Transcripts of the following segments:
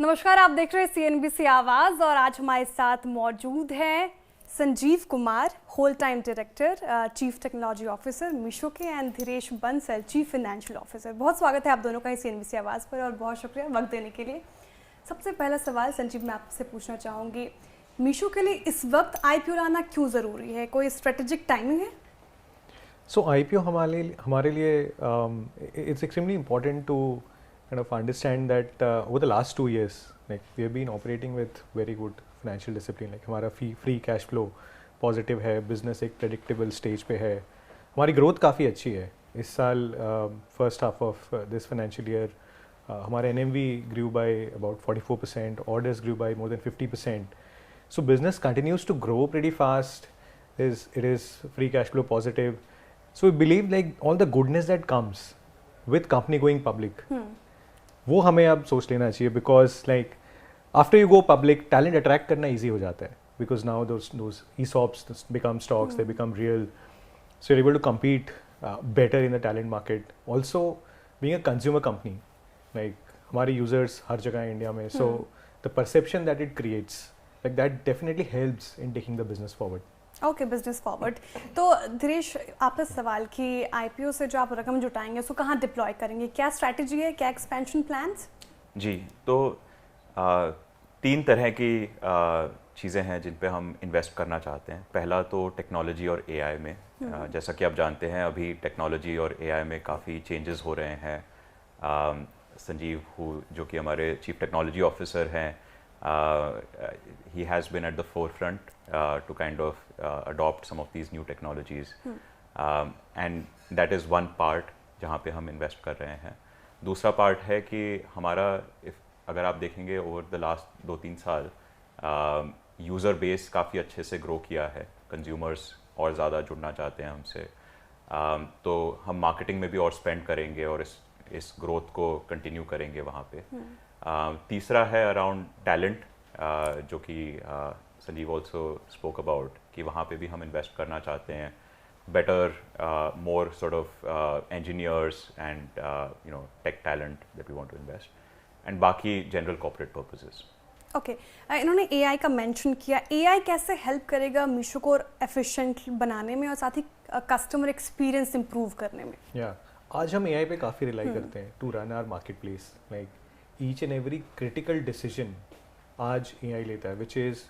नमस्कार, आप देख रहे हैं CNBC आवाज़ और आज हमारे साथ मौजूद हैं Sanjeev Kumar, whole time director, chief technology officer Meesho के, and Dhiresh Bansal, chief financial officer. बहुत स्वागत है आप दोनों का ही CNBC आवाज़ पर और बहुत शुक्रिया वक्त देने के लिए। सबसे पहला सवाल संजीव मैं आपसे पूछना चाहूँगी, मीशो के लिए इस वक्त IPO लाना क्यों ज़रूरी है? कोई स्ट्रेटेजिक टाइमिंग है? So IPO हमारे लिए it's extremely important to kind of understand that over the last 2 years, like we have been operating with very good financial discipline. Like हमारा free cash flow positive है, business एक predictable stage पे है, हमारी growth काफ़ी अच्छी है। इस साल first half of this financial year हमारे NMV grew by about 44%, orders grew by more than 50%. So business continues to grow pretty fast. It is free cash flow positive. So we believe like all the goodness that comes with company going public, वो हमें अब सोच लेना चाहिए, because like after you go public, talent attract करना easy हो जाता है, because now those ESOPs become stocks, they become real, so you're able to compete better in the talent market. Also being a consumer company, like हमारे users हर जगह है India में, so the perception that it creates, like that definitely helps in taking the business forward. Okay, business forward. तो धीरेश, आपका सवाल कि IPO से जो आप रकम जुटाएंगे उसको कहाँ डिप्लॉय करेंगे, क्या स्ट्रैटेजी है, क्या एक्सपेंशन प्लान्स? जी, तो 3 तरह की चीज़ें हैं जिन पे हम इन्वेस्ट करना चाहते हैं। पहला तो टेक्नोलॉजी और AI में। जैसा कि आप जानते हैं, अभी टेक्नोलॉजी और AI में काफ़ी चेंजेस हो रहे हैं। संजीव जो कि हमारे चीफ टेक्नोलॉजी ऑफिसर हैं, he has been at the forefront to kind of adopt some of these new technologies, and that is one part जहाँ पे हम इन्वेस्ट कर रहे हैं। दूसरा पार्ट है कि हमारा अगर आप देखेंगे ओवर द लास्ट 2-3 साल यूज़र बेस काफ़ी अच्छे से ग्रो किया है, कंज्यूमर्स और ज़्यादा जुड़ना चाहते हैं हमसे, तो हम मार्केटिंग में भी और स्पेंड करेंगे और इस ग्रोथ को कंटिन्यू करेंगे वहाँ पे। तीसरा है अराउंड टैलेंट, जो कि संजीव ऑल्सो स्पोक अबाउट, कि वहाँ पे भी हम इन्वेस्ट करना चाहते हैं, better more sort of engineers and tech talent that we want to invest, and बाकी जनरल कॉर्पोरेट पर्पसेस। ओके, इन्होंने AI का मेंशन किया। AI कैसे हेल्प करेगा मीशो को एफिशिएंट बनाने में और साथ ही कस्टमर एक्सपीरियंस इंप्रूव करने में? आज हम AI पे काफ़ी रिलाई करते हैं to run our market place. Like each and every critical decision आज AI लेता है, विच इज़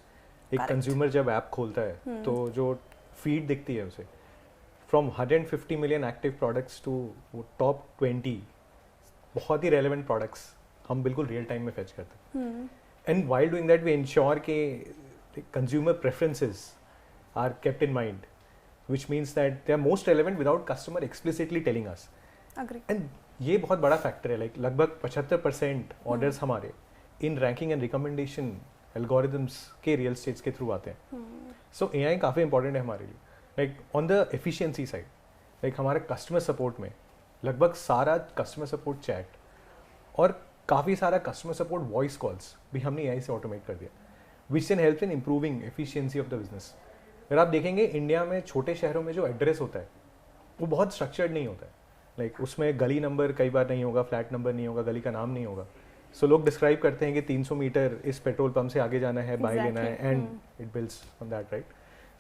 एक कंज्यूमर जब ऐप खोलता है तो जो फीड दिखती है उसे, from 150 million active products to top 20 बहुत ही रेलेवेंट प्रोडक्ट्स हम बिल्कुल रियल टाइम में फेच करते हैं। And while doing that we ensure के consumer preferences are kept in mind, which means that they are most relevant without customer explicitly telling us. Agree. And ये बहुत बड़ा factor है, लाइक लगभग 75% orders हमारे इन रैंकिंग एंड रिकमेंडेशन एल्गोरिदम्स के real states के through आते हैं। सो AI काफ़ी इंपॉर्टेंट है हमारे लिए। Like on the efficiency side, like हमारे कस्टमर सपोर्ट में लगभग सारा कस्टमर सपोर्ट चैट और काफ़ी सारा कस्टमर सपोर्ट वॉइस कॉल्स भी हमने AI से ऑटोमेट कर दिया, which can help in improving efficiency of the business. अगर आप देखेंगे इंडिया में छोटे शहरों में जो एड्रेस होता है वो बहुत स्ट्रक्चर्ड नहीं होता है। लाइक उसमें गली नंबर कई बार नहीं होगा, फ्लैट नंबर नहीं होगा, गली का नाम नहीं होगा। सो लोग डिस्क्राइब करते हैं कि 300 मीटर इस पेट्रोल पंप से आगे जाना है, बाय लेना है, and it builds on that, right.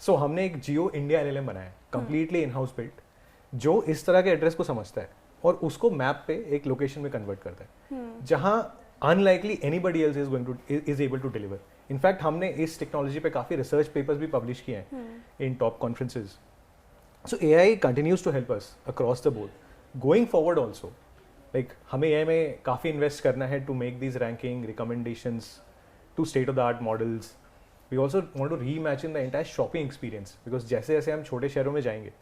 So हमने एक जियो इंडिया LLM बनाया है, कंप्लीटली इन हाउस बिल्ट, जो इस तरह के एड्रेस को समझता है और उसको मैप पे एक लोकेशन में कन्वर्ट करता है जहाँ unlikely anybody else is able to deliver. In fact हमने इस टेक्नोलॉजी पे काफ़ी रिसर्च पेपर्स भी पब्लिश किए हैं in top conferences. So AI continues to help us across the board going forward also. Like हमें AI में काफ़ी इन्वेस्ट करना है to make these ranking recommendations to state of the art models. We also want to reimagine the entire shopping experience, because जैसे जैसे हम छोटे शहरों में जाएंगे,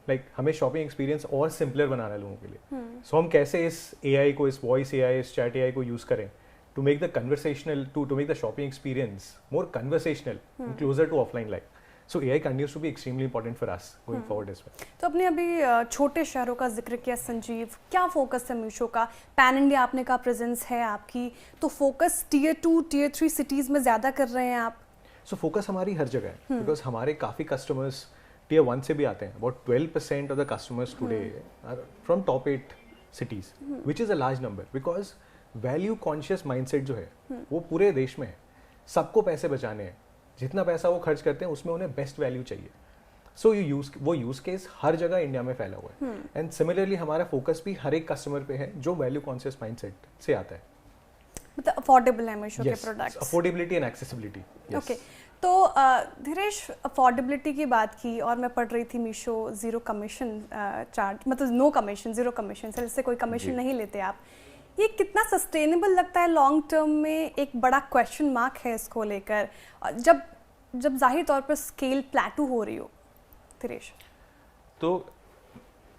लाइक हमें शॉपिंग एक्सपीरियंस और सिंपलर बनाना है लोगों के लिए। सो हम कैसे इस AI को, इस वॉइस AI, इस चैट AI को यूज़ करें to make the conversational, to make the shopping experience more conversational and closer to offline life. So AI continues to be extremely important for us going forward as well. तो अपने अभी छोटे शहरों का जिक्र किया संजीव, क्या फोकस है मीशो का? पैन इंडिया आपने का प्रेजेंस है आपकी, तो फोकस Tier 2, Tier 3 सिटीज में ज़्यादा कर रहे हैं आप? So फोकस हमारी हर जगह है, बिकॉज हमारे काफ़ी कस्टमर्स Tier 1 से भी आते हैं। About 12% of the customers today are from top 8 cities, which is a large number, because value conscious mindset जो है वो पूरे देश में है। सबको पैसे बचाने हैं, जितना पैसा वो खर्च करते हैं उसमें उन्हें बेस्ट वैल्यू चाहिए। सो वो यूज केस हर जगह इंडिया में फैला हुआ है। एंड सिमिलरली हमारा फोकस भी हर एक कस्टमर पे है जो वैल्यू कॉन्शियस माइंडसेट से आता है। मतलब अफोर्डेबल है मीशो के products. Affordability and accessibility. Okay, तो धीरेश अफोर्डेबिलिटी की बात की और मैं पढ़ रही थी मीशो जीरो कमीशन चार्ज, मतलब no commission, zero commission, sale से कोई कमीशन नहीं लेते आप। ये कितना सस्टेनेबल लगता है लॉन्ग टर्म में? एक बड़ा क्वेश्चन मार्क है इसको लेकर, जब जाहिर तौर पर स्केल प्लेटू हो रही हो। धीरेश, तो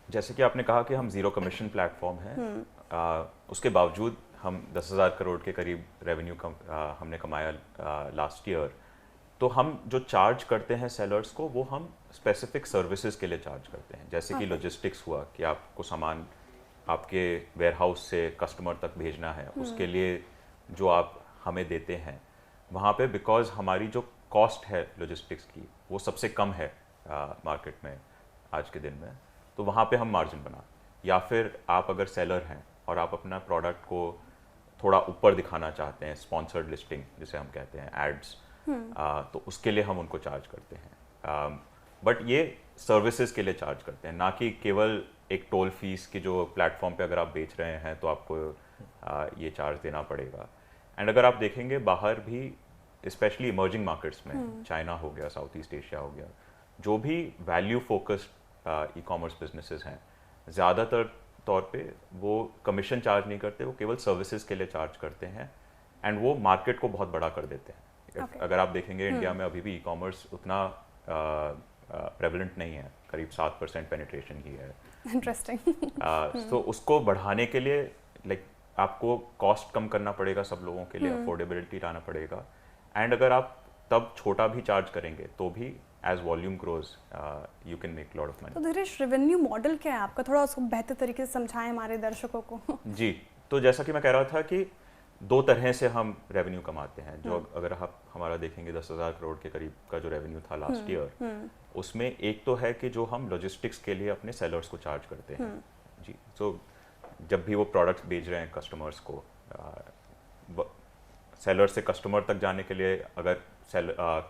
जैसे कि आपने कहा कि हम जीरो कमीशन प्लेटफॉर्म हैं, उसके बावजूद हम 10,000 करोड़ के करीब रेवेन्यू हमने कमाया लास्ट ईयर। तो हम जो चार्ज करते हैं सेलर्स को, वो हम स्पेसिफिक सर्विसेज के लिए चार्ज करते हैं। जैसे कि लॉजिस्टिक्स हुआ कि आपको सामान आपके वेयरहाउस से कस्टमर तक भेजना है, उसके लिए जो आप हमें देते हैं वहाँ पे, बिकॉज हमारी जो कॉस्ट है लॉजिस्टिक्स की वो सबसे कम है मार्केट में आज के दिन में, तो वहाँ पे हम मार्जिन बना। या फिर आप अगर सेलर हैं और आप अपना प्रोडक्ट को थोड़ा ऊपर दिखाना चाहते हैं, स्पॉन्सर्ड लिस्टिंग जिसे हम कहते हैं, एड्स, तो उसके लिए हम उनको चार्ज करते हैं। बट ये सर्विसेज के लिए चार्ज करते हैं, ना कि केवल एक टोल फीस की जो प्लेटफॉर्म पे अगर आप बेच रहे हैं तो आपको ये चार्ज देना पड़ेगा। एंड अगर आप देखेंगे बाहर भी, स्पेशली इमर्जिंग मार्केट्स में, चाइना हो गया, साउथ ईस्ट एशिया हो गया, जो भी value focused e commerce businesses हैं, ज़्यादातर तौर पे वो कमीशन चार्ज नहीं करते, वो केवल सर्विसेज के लिए चार्ज करते हैं। एंड वो मार्केट को बहुत बड़ा कर देते हैं। अगर आप देखेंगे इंडिया में अभी भी ई कॉमर्स उतना प्रेवलेंट नहीं है, करीब 7% पेनिट्रेशन की है। इंटरेस्टिंग। तो उसको बढ़ाने के लिए आपको कॉस्ट कम करना पड़ेगा सब लोगों के लिए, अफोर्डेबिलिटी लाना पड़ेगा। एंड अगर आप तब छोटा भी चार्ज करेंगे तो भी as volume grows you can make lot of money. तो धीरेश, रेवेन्यू मॉडल क्या है आपका? थोड़ा उसको बेहतर तरीके से समझाएं हमारे दर्शकों को। जी, तो जैसा कि मैं कह रहा था कि दो तरह से हम रेवेन्यू कमाते हैं। जो अगर आप हमारा देखेंगे 10,000 करोड़ के करीब का जो रेवेन्यू था लास्ट ईयर, उसमें एक तो है कि जो हम लॉजिस्टिक्स के लिए अपने सेलर्स को चार्ज करते हैं। जी, तो जब भी वो प्रोडक्ट्स बेच रहे हैं कस्टमर्स को, सेलर से कस्टमर तक जाने के लिए अगर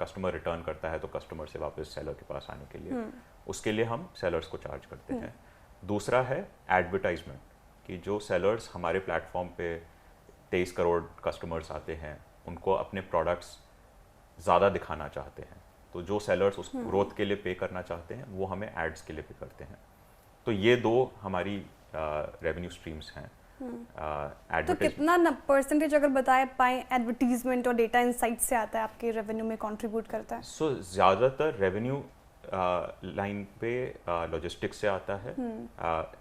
कस्टमर रिटर्न करता है तो कस्टमर से वापस सेलर के पास आने के लिए, उसके लिए हम सेलर्स को चार्ज करते हैं। दूसरा है एडवर्टाइजमेंट, कि जो सेलर्स हमारे प्लेटफॉर्म पे 23 करोड़ कस्टमर्स आते हैं, उनको अपने प्रोडक्ट्स ज़्यादा दिखाना चाहते हैं, तो जो सेलर्स उस ग्रोथ के लिए पे करना चाहते हैं वो हमें एड्स के लिए पे करते हैं। तो ये दो हमारी रेवेन्यू स्ट्रीम्स हैं। तो कितना परसेंटेज अगर बताए पाएं एडवर्टीजमेंट और डेटा इनसाइट से आता है आपके रेवेन्यू में कंट्रीब्यूट करता है? सो ज़्यादातर रेवेन्यू लाइन पे लॉजिस्टिक्स से आता है,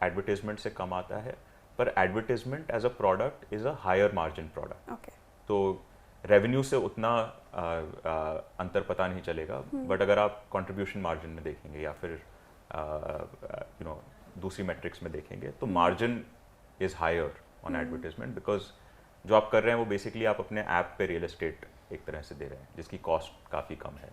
एडवर्टीजमेंट से कम आता है, पर advertisement as a product is a higher margin product. तो रेवेन्यू से उतना अंतर पता नहीं चलेगा, बट अगर आप कंट्रीब्यूशन मार्जिन में देखेंगे या फिर दूसरी मैट्रिक्स में देखेंगे तो margin is higher on advertisement, because जो आप कर रहे हैं वो बेसिकली आप अपने ऐप पे रियल एस्टेट एक तरह से दे रहे हैं, जिसकी कॉस्ट काफ़ी कम है,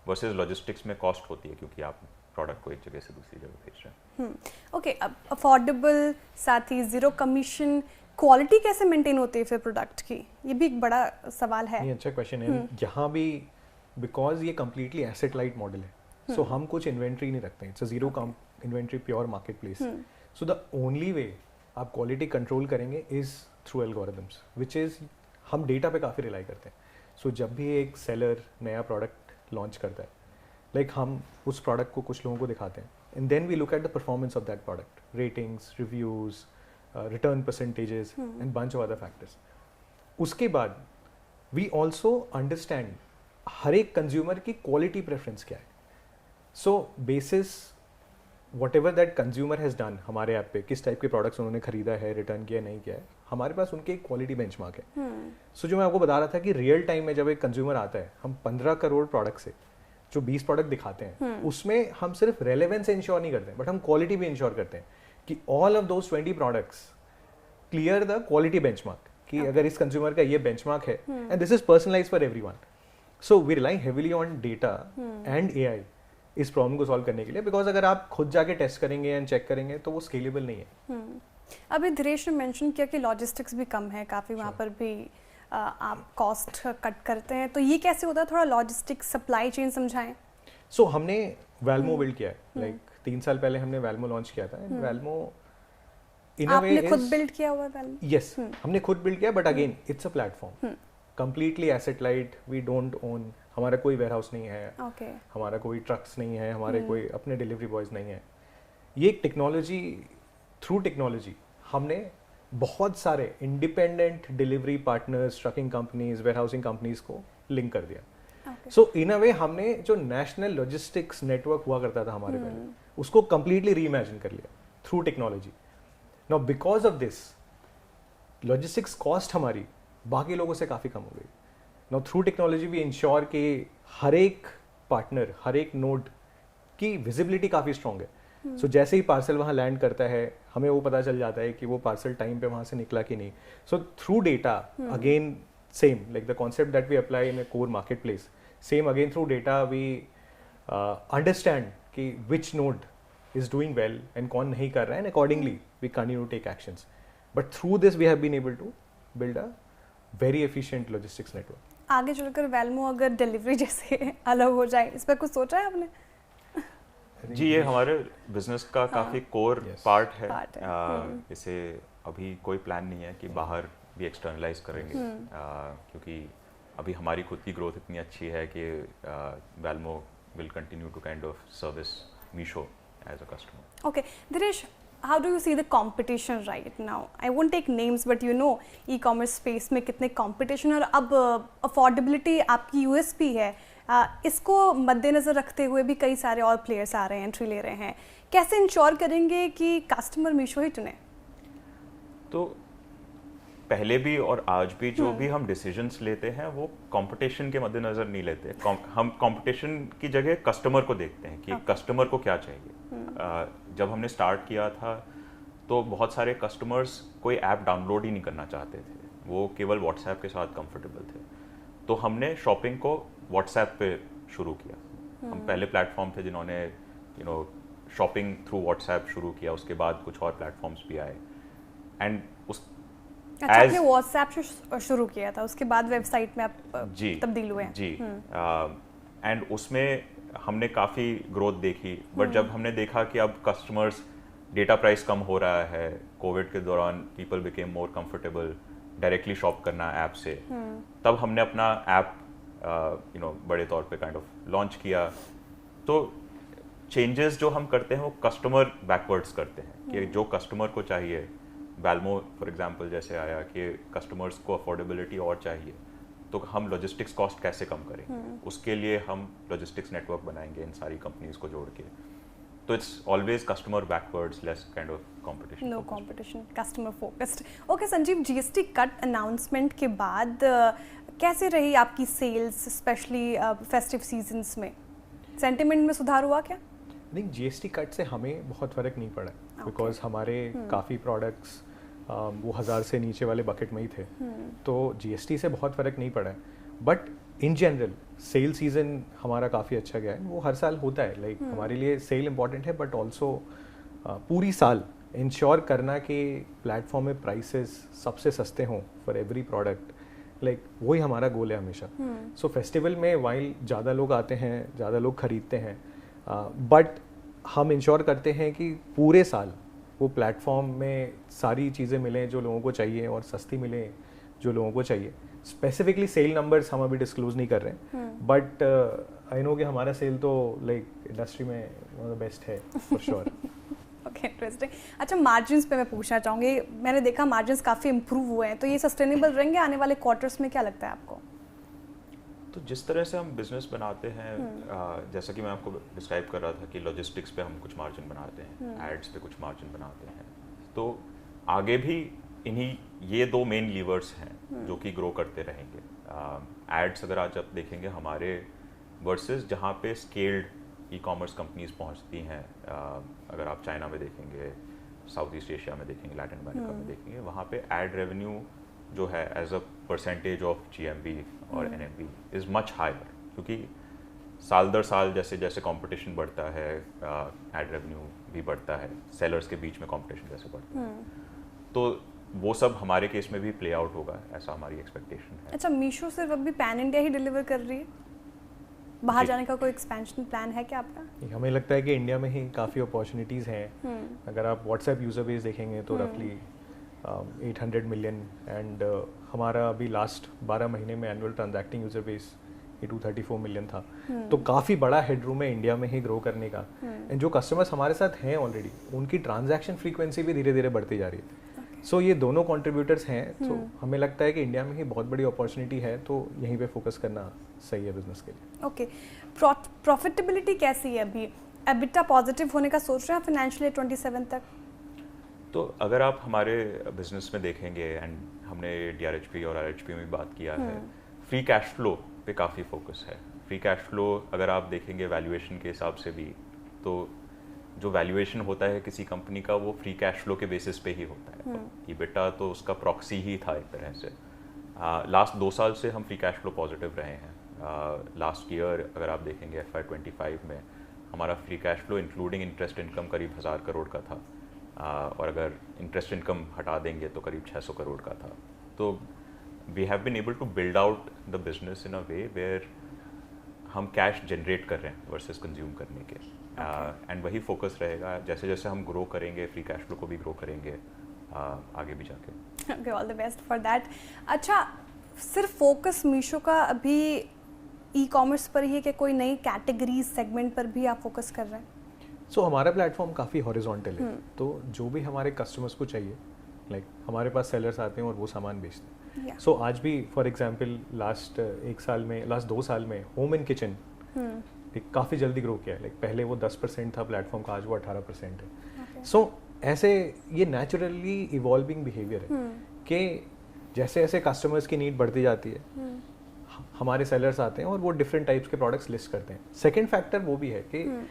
वर्सेस लॉजिस्टिक्स में कॉस्ट होती है क्योंकि आप प्रोडक्ट को एक जगह से दूसरी जगह भेज रहे हैं। ओके, अब अफोर्डेबल, साथ ही जीरो कमीशन, क्वालिटी कैसे मेंटेन होती है फिर प्रोडक्ट की? ये भी एक बड़ा सवाल है। अच्छा क्वेश्चन है। यहाँ भी बिकॉज ये कम्प्लीटली एसेट लाइट मॉडल है, सो हम कुछ इन्वेंट्री नहीं रखते हैं, it's a zero inventory pure market place. So the only way आप क्वालिटी कंट्रोल करेंगे is through algorithms, which is हम डेटा पे काफ़ी रिलाई करते हैं। सो जब भी एक सेलर नया प्रोडक्ट लॉन्च करता है, हम उस प्रोडक्ट को कुछ लोगों को दिखाते हैं, and then we look at the performance of that product, ratings, reviews, return percentages and bunch of other factors. उसके बाद वी ऑल्सो अंडरस्टैंड हर एक कंज्यूमर की क्वालिटी प्रेफरेंस क्या है। So basis whatever that consumer has done हमारे app पे, किस type के प्रोडक्ट्स उन्होंने खरीदा है, रिटर्न किया नहीं किया है, हमारे पास उनके एक क्वालिटी बेंचमार्क है। सो जो मैं आपको बता रहा था कि रियल टाइम में जब एक कंज्यूमर आता है, हम 15 करोड़ प्रोडक्ट से जो 20 प्रोडक्ट दिखाते हैं, उसमें हम सिर्फ रेलेवेंस इंश्योर नहीं करते हैं, बट हम क्वालिटी भी इंश्योर करते हैं कि all of those 20 products clear the quality benchmark, कि अगर इस कंज्यूमर का ये बेंचमार्क है and this is personalised for everyone. So we rely heavily on data and AI इस प्रॉब्लम को सॉल्व करने के लिए, बिकॉज अगर आप खुद जाके टेस्ट करेंगे एंड चेक करेंगे तो वो स्केलेबल नहीं है। अभी धीरेश ने मेंशन किया कि लॉजिस्टिक्स भी कम है काफ़ी, वहाँ पर भी आप कॉस्ट कट करते हैं, तो ये कैसे होता है, थोड़ा लॉजिस्टिक्स सप्लाई चेन समझाएं। सो हमने वेल्मो बिल्ड किया है, लाइक 3 साल पहले हमने वेल्मो लॉन्च किया था। एंड वेल्मो इन अ वे आपने खुद बिल्ड किया हुआ है वेल्मो? यस, हमने खुद बिल्ड किया, but again it's a platform, completely asset light, we don't own, हमारा कोई वेयरहाउस नहीं है, हमारा कोई ट्रक्स नहीं है, हमारे कोई अपने डिलीवरी बॉयज नहीं है। ये एक टेक्नोलॉजी, थ्रू टेक्नोलॉजी हमने बहुत सारे independent delivery partners, trucking companies, warehousing companies को लिंक कर दिया। सो इन अ वे हमने जो नेशनल लॉजिस्टिक्स नेटवर्क हुआ करता था हमारे पहले, उसको कंप्लीटली रीइमेजिन कर लिया through technology. Now because of this logistics cost हमारी बाकी लोगों से काफ़ी कम हो गई। Now through technology we ensure कि हर एक पार्टनर, हर एक नोड की विजिबिलिटी काफ़ी स्ट्रॉन्ग है। सो जैसे ही पार्सल वहाँ लैंड करता है, हमें वो पता चल जाता है कि वो पार्सल टाइम पे वहाँ से निकला कि नहीं। So through data again same, like the concept that we apply in a core marketplace, same again through data we understand कि which node is doing well and कौन नहीं कर रहा है, and accordingly we continue to take actions. But through this we have been able to build a very efficient logistics network. आगे चलकर वेल्मो अगर delivery जैसे अलग हो जाए, इस पर कुछ सोचा है आपने? जी, ये हमारे बिजनेस का काफ़ी कोर पार्ट है। इसे अभी कोई प्लान नहीं है कि बाहर भी एक्सटर्नलाइज करेंगे, क्योंकि अभी हमारी खुद की ग्रोथ इतनी अच्छी है कि Valmo will continue to kind of service Meesho as a customer. Okay Dhiresh, how do you see the competition right now? I won't take names, but you know e-commerce space में कितने competition, और अब affordability आपकी USP है, इसको मद्देनज़र रखते हुए भी कई सारे और प्लेयर्स आ रहे हैं, एंट्री ले रहे हैं। कैसे इंश्योर करेंगे कि कस्टमर मीशो ही चुने? तो पहले भी और आज भी जो भी हम डिसीजंस लेते हैं वो कंपटीशन के मद्देनज़र नहीं लेते। हम कंपटीशन की जगह कस्टमर को देखते हैं कि कस्टमर को क्या चाहिए। जब हमने स्टार्ट किया था तो बहुत सारे कस्टमर्स कोई ऐप डाउनलोड ही नहीं करना चाहते थे, वो केवल व्हाट्सएप के साथ कंफर्टेबल थे। तो हमने शॉपिंग को व्हाट्सएप पे शुरू किया। हम पहले प्लेटफॉर्म थे जिन्होंने शॉपिंग थ्रू व्हाट्सएप शुरू किया, उसके बाद कुछ और प्लेटफॉर्म्स भी आए। एंड उस आपने व्हाट्सएप से शुरू किया था, उसके बाद वेबसाइट में आप तब्दील हुए हैं? जी, एंड उसमें हमने काफ़ी ग्रोथ देखी। बट जब हमने देखा कि अब कस्टमर्स, डेटा प्राइस कम हो रहा है, कोविड के दौरान people became more comfortable directly shop करना ऐप से, तब हमने अपना ऐप बड़े तौर पे काइंड ऑफ लॉन्च किया। तो चेंजेस जो हम करते हैं वो कस्टमर बैकवर्ड्स करते हैं कि जो कस्टमर को चाहिए, वेल्मो फॉर एग्जांपल जैसे आया कि कस्टमर्स को अफोर्डेबिलिटी और चाहिए, तो हम लॉजिस्टिक्स कॉस्ट कैसे कम करेंगे, उसके लिए हम लॉजिस्टिक्स नेटवर्क बनाएंगे इन सारी कंपनीज को जोड़ के। तो it's always customer backwards, less kind of competition. No competition, customer focused. Okay Sanjeev, GST cut announcement के बाद कैसे रही आपकी सेल्स, स्पेशली फेस्टिव सीजन्स में? सेंटिमेंट में सुधार हुआ क्या? नहीं, जीएसटी कट से हमें बहुत फ़र्क नहीं पड़ा, बिकॉज हमारे काफ़ी प्रोडक्ट्स वो 1000 से नीचे वाले बकेट में ही थे। तो जीएसटी से बहुत फ़र्क नहीं पड़ा है। But in general sale season हमारा काफ़ी अच्छा गया है। वो हर साल होता है, लाइक हमारे लिए सेल इम्पॉर्टेंट है, बट ऑल्सो पूरी साल इंश्योर करना कि प्लेटफॉर्म में प्राइसेस सबसे सस्ते हों फॉर एवरी प्रोडक्ट, लाइक वही हमारा गोल है हमेशा। सो फेस्टिवल में वाइल ज़्यादा लोग आते हैं, ज़्यादा लोग खरीदते हैं, बट हम इंश्योर करते हैं कि पूरे साल वो प्लेटफॉर्म में सारी चीज़ें मिलें जो लोगों को चाहिए और सस्ती मिलें जो लोगों को चाहिए। स्पेसिफिकली सेल नंबर्स हम अभी डिस्क्लोज नहीं कर रहे हैं, बट आई नो कि हमारा सेल तो लाइक इंडस्ट्री में वन ऑफ द बेस्ट है फॉर श्योर। Okay, interesting. अच्छा, मार्जिन्स पे मैं पूछना चाहूँगी, मैंने देखा मार्जिन्स काफ़ी इंप्रूव हुए हैं, तो ये सस्टेनेबल रहेंगे आने वाले क्वार्टर्स में, क्या लगता है आपको? तो जिस तरह से हम बिजनेस बनाते हैं, जैसा कि मैं आपको डिस्क्राइब कर रहा था कि लॉजिस्टिक्स पे हम कुछ मार्जिन बनाते हैं, एड्स पे कुछ मार्जिन बनाते हैं, तो आगे भी ये दो मेन लीवर्स हैं जो कि ग्रो करते रहेंगे। एड्स अगर आज आप देखेंगे हमारे वर्सेस जहाँ पे स्केल्ड ई कॉमर्स कंपनीज पहुँचती हैं, अगर आप चाइना में देखेंगे, साउथ ईस्ट एशिया में देखेंगे, लैटिन अमेरिका में देखेंगे, वहाँ पे एड रेवेन्यू जो है as a percentage of GMV और NMV इज़ मच हायर, क्योंकि साल दर साल जैसे जैसे कंपटीशन बढ़ता है, एड रेवेन्यू भी बढ़ता है, सेलर्स के बीच में कंपटीशन जैसे बढ़ता है। तो वो सब हमारे केस में भी प्ले आउट होगा, ऐसा हमारी एक्सपेक्टेशन है। अच्छा, मीशो सिर्फ अभी पैन इंडिया ही डिलीवर कर रही है, बाहर जी। जाने का कोई एक्सपेंशन प्लान है क्या आपका? हमें लगता है कि इंडिया में ही काफ़ी अपॉर्चुनिटीज़ हैं। अगर आप व्हाट्सएप यूज़र बेस देखेंगे तो रफली 800 मिलियन एंड हमारा अभी लास्ट 12 महीने में annual transacting user base 234 million था। तो काफ़ी बड़ा हेडरूम है इंडिया में ही ग्रो करने का। एंड जो कस्टमर्स हमारे साथ हैं ऑलरेडी, उनकी ट्रांजैक्शन फ्रीक्वेंसी भी धीरे धीरे बढ़ती जा रही है। सो ये दोनों कंट्रीब्यूटर्स हैं। तो हमें लगता है कि इंडिया में ही बहुत बड़ी अपॉर्चुनिटी है, तो यहीं पे फोकस करना सही है बिजनेस के लिए। ओके, प्रॉफिटेबिलिटी कैसी है अभी? एबिटा पॉजिटिव होने का सोच रहे हैं फाइनेंशियल ईयर 27 तक? तो अगर आप हमारे बिजनेस में देखेंगे, एंड हमने DRHP और RHP में भी बात किया है, फ्री कैश फ्लो पे काफ़ी फोकस है। फ्री कैश फ्लो अगर आप देखेंगे वैल्यूएशन के हिसाब से भी, तो जो वैल्यूएशन होता है किसी कंपनी का वो फ्री कैश फ्लो के बेसिस पे ही होता है। EBITDA तो उसका प्रॉक्सी ही था एक तरह से। लास्ट 2 साल से हम फ्री कैश फ्लो पॉजिटिव रहे हैं। लास्ट ईयर अगर आप देखेंगे FY25 में हमारा free cash flow including interest income करीब 1000 करोड़ का था, और अगर इंटरेस्ट इनकम हटा देंगे तो करीब 600 करोड़ का था। तो we have been able to build out the business in a way where हम कैश जनरेट कर रहे हैं वर्सेस कंज्यूम करने के। एंड वही फोकस रहेगा, जैसे जैसे हम ग्रो करेंगे फ्री कैश फ्लो को भी ग्रो करेंगे आगे भी जाके। Okay, all the best for that. अच्छा, सिर्फ फोकस मीशो का अभी ई कॉमर्स पर ही है कि कोई नई कैटेगरी सेगमेंट पर भी आप फोकस कर रहे हैं? सो हमारा प्लेटफॉर्म काफ़ी हॉरिजॉन्टल है। तो जो भी हमारे कस्टमर्स को चाहिए, लाइक हमारे पास सेलर्स आते हैं और वो सामान बेचते हैं। सो आज भी फॉर एग्जांपल लास्ट 2 साल में होम एंड किचन एक काफ़ी जल्दी ग्रो किया है। लाइक पहले वो 10% था प्लेटफॉर्म का, आज वो 18% है। सो ऐसे ये नेचुरली इवॉल्विंग बिहेवियर है कि जैसे जैसे कस्टमर्स की नीड बढ़ती जाती है, हमारे सेलर्स आते हैं और वो डिफरेंट टाइप्स के प्रोडक्ट्स लिस्ट करते हैं। सेकेंड फैक्टर वो भी है कि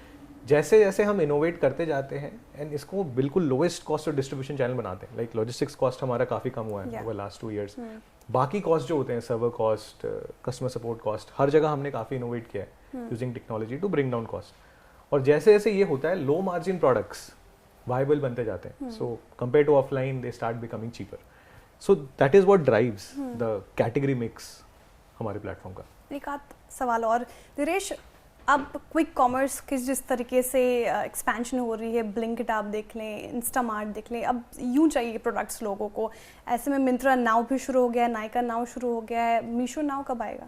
जैसे जैसे हम इनोवेट करते जाते हैं एंड इसको बिल्कुल लोएस्ट कॉस्ट और डिस्ट्रीब्यूशन चैनल बनाते हैं। लाइक लॉजिस्टिक्स कॉस्ट हमारा काफ़ी कम हुआ है ओवर लास्ट 2 ईयर्स। बाकी कॉस्ट जो होते हैं, server cost, customer support cost, हर जगह हमने काफ़ी इनोवेट किया है using technology to bring down cost. और जैसे जैसे ये होता है, लो मार्जिन प्रोडक्ट्स वायबल बनते जाते हैं। So compare to offline they start becoming cheaper. So that is what drives the category mix हमारे प्लेटफॉर्म का। एक आध सवाल और धीरेश, अब क्विक कॉमर्स की जिस तरीके से एक्सपेंशन हो रही है, ब्लिंकिट आप देख लें, इंस्टामार्ट देख लें, अब यूं चाहिए प्रोडक्ट्स लोगों को। ऐसे में मिंत्रा नाउ भी शुरू हो गया है, नायका नाउ शुरू हो गया है, मीशो नाउ कब आएगा?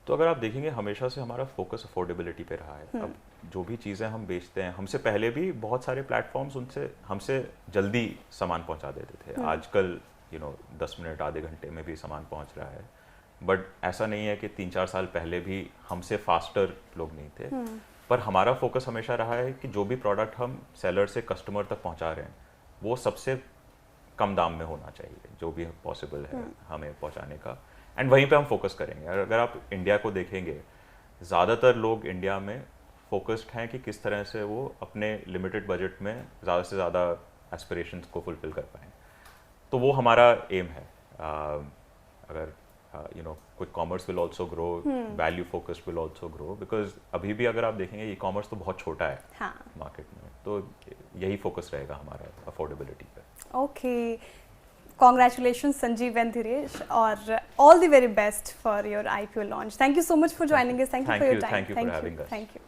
तो अगर आप देखेंगे हमेशा से हमारा फोकस अफोर्डेबिलिटी पे रहा है। अब जो भी चीज़ें हम बेचते हैं, हमसे पहले भी बहुत सारे प्लेटफॉर्म्स हमसे जल्दी सामान पहुंचा देते थे। आजकल 10 मिनट आधे घंटे में भी सामान पहुंच रहा है। बट ऐसा नहीं है कि 3-4 साल पहले भी हमसे फास्टर लोग नहीं थे। पर हमारा फोकस हमेशा रहा है कि जो भी प्रोडक्ट हम सेलर से कस्टमर तक पहुंचा रहे हैं वो सबसे कम दाम में होना चाहिए, जो भी पॉसिबल है हमें पहुंचाने का। एंड वहीं पे हम फोकस करेंगे। अगर आप इंडिया को देखेंगे, ज़्यादातर लोग इंडिया में फोकस्ड हैं कि किस तरह से वो अपने लिमिटेड बजट में ज़्यादा से ज़्यादा एस्पिरेशंस को फुलफिल कर पाएँ। तो वो हमारा एम है। अगर quick commerce will also grow, value focused will also grow, because अभी भी अगर आप देखेंगे ई कॉमर्स तो बहुत छोटा है मार्केट में। तो यही फोकस रहेगा हमारा अफोर्डेबिलिटी पे। Okay, congratulation Sanjeev and Dhiresh, और all the very best for your IPO launch. Thank you so much for joining us. Thank you for your time. Thank you for having us. Thank you.